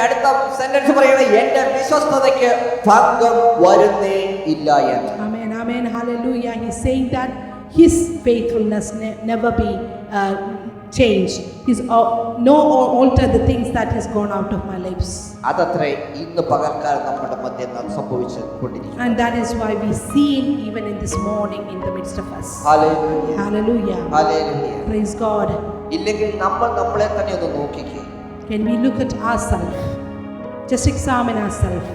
അടുത്ത സെന്റൻസ് പറയണേ, എന്റെ വിശ്വസ്തതയ്ക്ക് ഭംഗം വരുന്നേ ഇല്ല എന്ന്. Amen, amen, hallelujah. He's saying that his faithfulness never be changed. He's no alter the things that has gone out of my lips. അതത്രേ ഇന്ന് പകൽക്കാലം നമ്മുടെ മധ്യേ സംഭവിച്ചുകൊണ്ടിരിക്കുന്നു. And that is why we see him even in this morning in the midst of us. Hallelujah. Hallelujah. Hallelujah. Praise God. ഇല്ലെങ്കിൽ നമ്മൾ നമ്മളെ തന്നെ ഒന്ന് നോക്കിക്കേ. Can we look at ourselves? Just examine ourselves.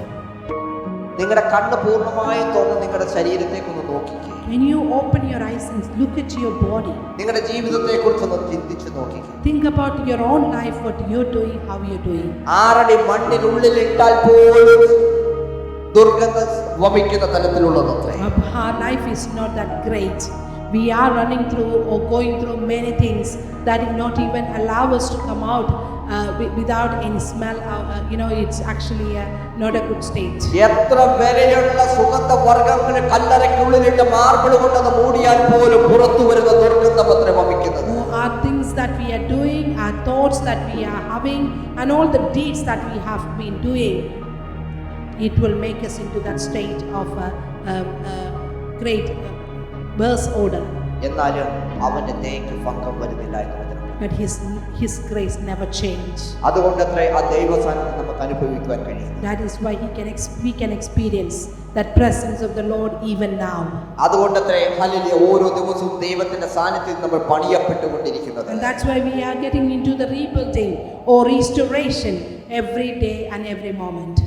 നിങ്ങളുടെ കണ്ണ് പൂർണ്ണമായും തുറന്ന് നിങ്ങളുടെ ശരീരത്തേക്ക് ഒന്ന് നോക്കിക്കേ. When you open your eyes and look at your body, നിങ്ങളുടെ ജീവിതത്തെക്കുറിച്ച് ഒന്ന് ചിന്തിച്ചു നോക്കിക്കേ. think about your own life, what you're doing, how you're doing. 6 അടി മണ്ണിനുള്ളിൽ ഇട്ടാൽ പോലും ദുർഗന്ധം വമിക്കുന്ന തലത്തിലുള്ളതത്രേ. Our life is not that great. We are running through or going through many things that do not even allow us to come out without any smell. It's actually not a good state. എത്ര വിലയുള്ള സുഗന്ധവർഗ്ഗങ്ങൾ കല്ലറയ്ക്കുള്ളിലിട്ട് marble കൊണ്ടത് മൂടിയാൽ പോലും പുറത്തു വരുന്ന ദുർഗന്ധപത്രം വമിക്കുന്നത്. Our things that we are doing, our thoughts that we are having, and all the deeds that we have been doing, it will make us into that state of great worse odor. എന്നാലും അവന്റെ ദയയ്ക്ക് ഭംഗം വരുന്നില്ല എന്ന് വചനം. But his grace never changed. അതുകൊണ്ടത്രേ ആ ദൈവസാന്നിധ്യം നമുക്ക് അനുഭവിക്കുവാൻ കഴിയും. That is why we can experience that presence of the Lord even now. അതുകൊണ്ടത്രേ ഹല്ലേലൂയ ഓരോ ദിവസവും ദൈവത്തിന്റെ സാന്നിധ്യത്തിൽ നമ്മൾ പണിയപ്പെട്ടുകൊണ്ടിരിക്കുന്നത്. And that's why we are getting into the rebuilding or restoration every day and every moment.